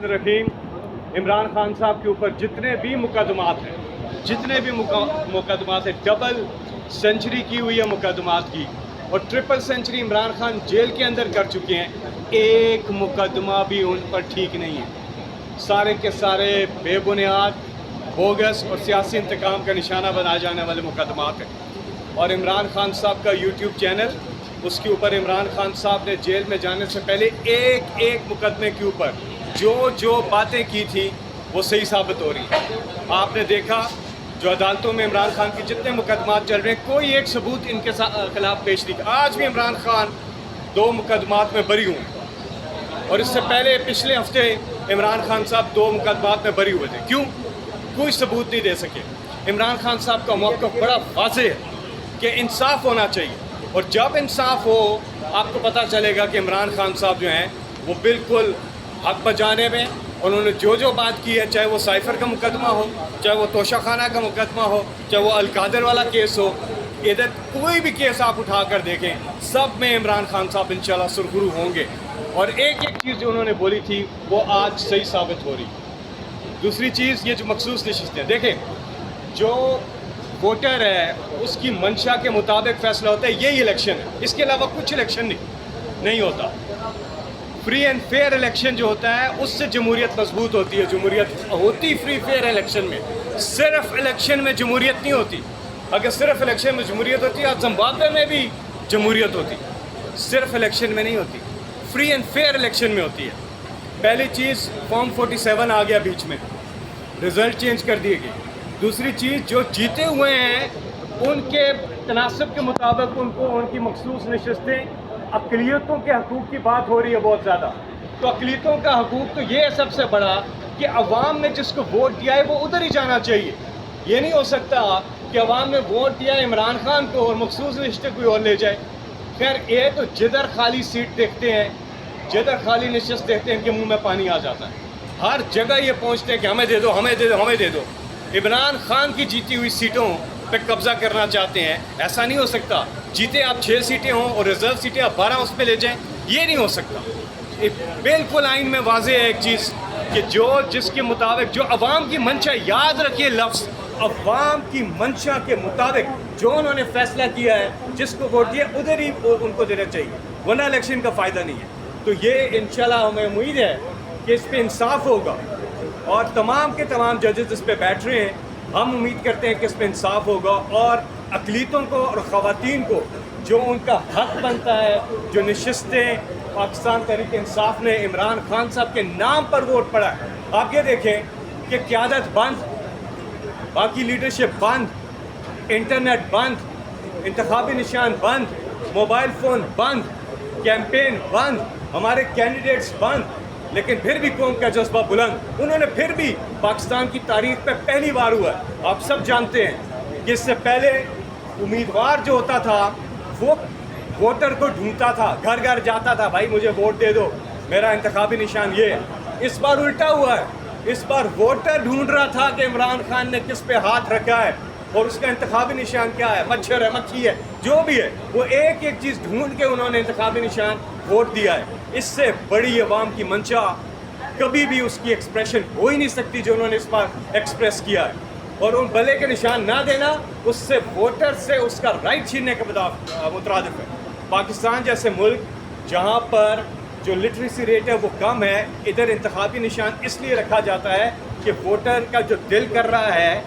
रहीम। इमरान खान साहब के ऊपर जितने भी मुकदमात हैं, जितने भी मुकदमात हैं, डबल सेंचुरी की हुई है मुकदमात की, और triple century Imran Khan jail के अंदर कर चुके हैं। एक मुकदमा भी उन पर ठीक नहीं है। सारे के सारे बेबुनियाद, बोगस और सियासी इंतकाम का निशाना बनाए जाने वाले मुकदमात हैं। और इमरान खान साहब का यूट्यूब चैनल, उसके ऊपर इमरान खान साहब ने जेल में जाने से पहले एक एक मुकदमे के ऊपर जो बातें की थी वो सही साबित हो रही है। आपने देखा जो अदालतों में इमरान खान के जितने मुकदमात चल रहे हैं, कोई एक सबूत इनके खिलाफ पेश नहीं। आज भी इमरान खान 2 मुकदमात में बरी हुए, और इससे पहले पिछले हफ्ते इमरान खान साहब 2 मुकदमात में बरी हुए थे। क्यों? कोई सबूत नहीं दे सके। इमरान खान साहब का मौक़िफ़ बड़ा वाज़ेह है कि इंसाफ होना चाहिए, और जब इंसाफ हो आपको पता चलेगा कि इमरान खान साहब जो हैं वो बिल्कुल हक बजाने में, उन्होंने जो बात की है, चाहे वो साइफर का मुकदमा हो, चाहे वो तोशाखाना का मुकदमा हो, चाहे वो अलकादर वाला केस हो, इधर कोई भी केस आप उठा कर देखें, सब में इमरान खान साहब इंशाल्लाह सुरखरू होंगे। और एक एक चीज़ जो उन्होंने बोली थी वो आज सही साबित हो रही। दूसरी चीज़, ये जो मखसूस नशिस्तें, देखें जो वोटर है उसकी मंशा के मुताबिक फ़ैसला होता है, यही इलेक्शन है, इसके अलावा कुछ इलेक्शन नहीं होता। फ्री एंड फेयर इलेक्शन जो होता है उससे जमहूरियत मजबूत होती है। जमहूरियत होती फ्री फेयर इलेक्शन में, सिर्फ इलेक्शन में जमहूरियत नहीं होती। अगर सिर्फ इलेक्शन में जमहूरियत होती है, ज़िम्बाब्वे में भी जमहूरियत होती, सिर्फ इलेक्शन में नहीं होती, फ्री एंड फेयर इलेक्शन में होती है। पहली चीज़, फॉर्म 47 आ गया बीच में, रिज़ल्ट चेंज कर दिए गए। दूसरी चीज़, जो जीते हुए हैं उनके तनासब के मुताबिक उनको उनकी मखसूस नशिस्तें, अक़लियतों के हकूक़ की बात हो रही है बहुत ज़्यादा। तो अक़लियतों का हकूक़ तो ये है सबसे बड़ा कि अवाम ने जिसको वोट दिया है वो उधर ही जाना चाहिए। ये नहीं हो सकता कि अवाम ने वोट दिया इमरान खान को और मखसूस नशिस्तें कोई और ले जाए। खैर, ये तो जिधर खाली सीट देखते हैं, जिधर खाली नशिस्त देखते हैं, इनके मुँह में पानी आ जाता है। हर जगह ये पहुँचते हैं कि हमें दे दो, हमें दे दो, हमें दे दो। इमरान खान की जीती हुई सीटों पे कब्जा करना चाहते हैं, ऐसा नहीं हो सकता। जीते आप 6 सीटें हों और रिजर्व सीटें आप 12 उस पे ले जाएं, ये नहीं हो सकता। बिल्कुल आइन में वाज़ेह है एक चीज़ कि जो जिसके मुताबिक जो अवाम की मंशा, याद रखिए लफ्ज़, अवाम की मंशा के मुताबिक जो उन्होंने फ़ैसला किया है, जिसको वोट दिया उधर ही उनको देना चाहिए, वरना इलेक्शन का फ़ायदा नहीं है। तो ये इंशाल्लाह हमें उम्मीद है कि इस पर इंसाफ होगा, और तमाम के तमाम जजेस इस पर बैठ रहे हैं। हम उम्मीद करते हैं कि इस पर इंसाफ होगा, और अक़लियतों को और ख़वातीन को जो उनका हक़ बनता है, जो नशिस्तें पाकिस्तान तहरीक इंसाफ ने इमरान खान साहब के नाम पर वोट पड़ा है। आप ये देखें कि क़यादत बंद, बाकी लीडरशिप बंद, इंटरनेट बंद, इंतखाबी निशान बंद, मोबाइल फ़ोन बंद, कैंपेन बंद, हमारे कैंडिडेट्स बंद, लेकिन फिर भी कौम का जज्बा बुलंद। उन्होंने फिर भी पाकिस्तान की तारीख पे पहली बार हुआ है। आप सब जानते हैं कि इससे पहले उम्मीदवार जो होता था वो वोटर को ढूंढता था, घर घर जाता था, भाई मुझे वोट दे दो, मेरा इंतखाबी निशान ये है। इस बार उल्टा हुआ है, इस बार वोटर ढूंढ रहा था कि इमरान खान ने किस पे हाथ रखा है और उसका इंतखाबी निशान क्या है, मच्छर है, मक्खी है, जो भी है, वो एक एक चीज़ ढूंढ के उन्होंने इंतखाबी निशान वोट दिया है। इससे बड़ी अवाम की मंशा कभी भी उसकी एक्सप्रेशन हो ही नहीं सकती जो उन्होंने इस बार एक्सप्रेस किया है। और उन भले के निशान ना देना उससे वोटर से उसका राइट छीनने के मुतरादिफ है। पाकिस्तान जैसे मुल्क जहाँ पर जो लिटरेसी रेट है वो कम है, इधर इंतखाबी निशान इसलिए रखा जाता है कि वोटर का जो दिल कर रहा है,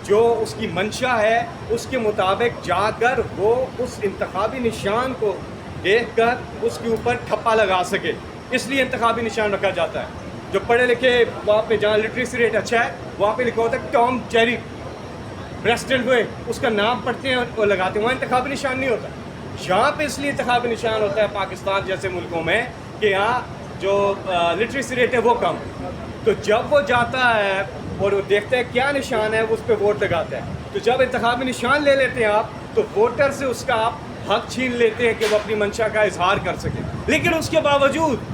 जो उसकी मंशा है, उसके मुताबिक जाकर वो उस इंतखाबी निशान को देखकर उसके ऊपर ठप्पा लगा सके, इसलिए इंतखाबी निशान रखा जाता है। जो पढ़े लिखे वहाँ पे जहाँ लिटरेसी रेट अच्छा है वहाँ पे लिखा होता है टॉम जेरी प्रेसिडेंट हुए, उसका नाम पढ़ते हैं और लगाते हैं, वहाँ इंतखाबी निशान नहीं होता। यहाँ पे इसलिए इंतखाबी निशान होता है पाकिस्तान जैसे मुल्कों में कि यहाँ जो लिटरेसी रेट है वो कम। तो जब वो जाता है और वो देखता है क्या निशान है, वो उस पर वोट लगाता है। तो जब इंतखाबी निशान ले लेते हैं आप, तो वोटर से उसका आप हक छीन लेते हैं कि वो अपनी मंशा का इजहार कर सके। लेकिन उसके बावजूद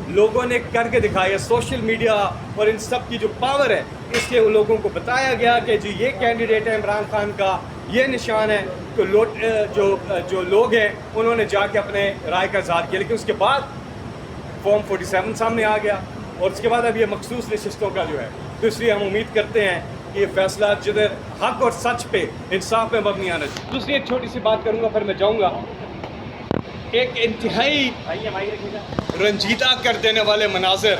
लोगों ने करके दिखाया, सोशल मीडिया और इन सब की जो पावर है, इसके लोगों को बताया गया कि जी ये कैंडिडेट है इमरान खान का, ये निशान है। तो जो लोग हैं उन्होंने जाके अपने राय का इजहार किया, लेकिन उसके बाद फॉर्म 47 सामने आ गया, اور اس کے بعد اب یہ مخصوص نشستوں کا جو ہے، تو اس لیے ہم امید کرتے ہیں کہ یہ فیصلہ جدھر حق اور سچ پہ، انصاف پہ مبنی آنا چاہیے۔ دوسری ایک چھوٹی سی بات کروں گا پھر میں جاؤں گا۔ ایک انتہائی رنجیدہ کر دینے والے مناظر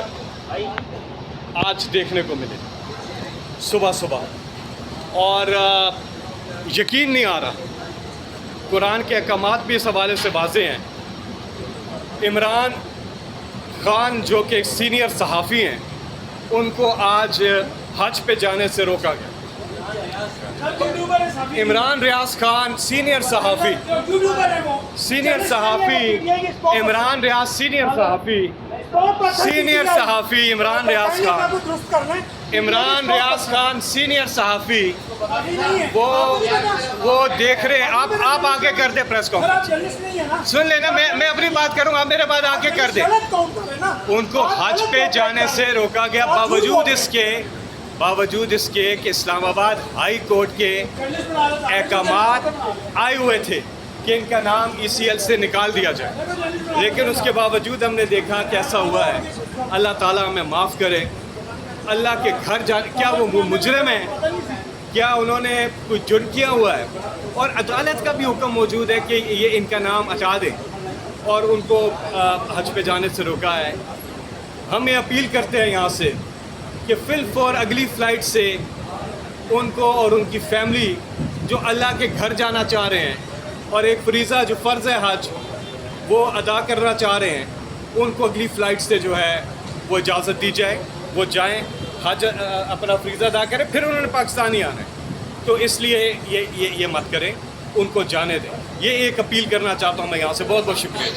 آج دیکھنے کو ملے صبح صبح، اور یقین نہیں آ رہا۔ قرآن کے احکامات بھی اس حوالے سے واضح ہیں۔ عمران خان جو کہ ایک سینئر صحافی ہیں، ان کو آج حج پہ جانے سے روکا گیا۔ عمران ریاض خان سینئر صحافی عمران ریاض سینئر صحافی عمران ریاض خان سینئر صحافی وہ دیکھ رہے ہیں۔ آپ آگے کر دیں پریس کانفرنس، سن لینا، میں اپنی بات کروں گا، آپ میرے بعد آگے کر دیں۔ ان کو حج پہ جانے سے روکا گیا باوجود اس کے کہ اسلام آباد ہائی کورٹ کے احکامات آئے ہوئے تھے کہ ان کا نام ECL سے نکال دیا جائے، لیکن اس کے باوجود ہم نے دیکھا کیسا ہوا ہے۔ اللہ تعالیٰ ہمیں معاف کرے۔ اللہ کے گھر جانے، کیا وہ مجرم ہیں؟ کیا انہوں نے کوئی جرم کیا ہوا ہے؟ اور عدالت کا بھی حکم موجود ہے کہ یہ ان کا نام ہٹا دیں، اور ان کو حج پہ جانے سے روکا ہے۔ ہم یہ اپیل کرتے ہیں یہاں سے کہ فی الفور اگلی فلائٹ سے ان کو اور ان کی فیملی جو اللہ کے گھر جانا چاہ رہے ہیں اور ایک فریضہ جو فرض حج وہ ادا کرنا چاہ رہے ہیں، ان کو اگلی فلائٹ سے جو ہے وہ اجازت دی جائے، وہ جائیں، حج اپنا فریضہ ادا کریں، پھر انہوں نے پاکستان ہی آنا ہے۔ تو اس لیے یہ مت کریں، ان کو جانے دیں۔ یہ ایک اپیل کرنا چاہتا ہوں میں یہاں سے۔ بہت بہت شکریہ۔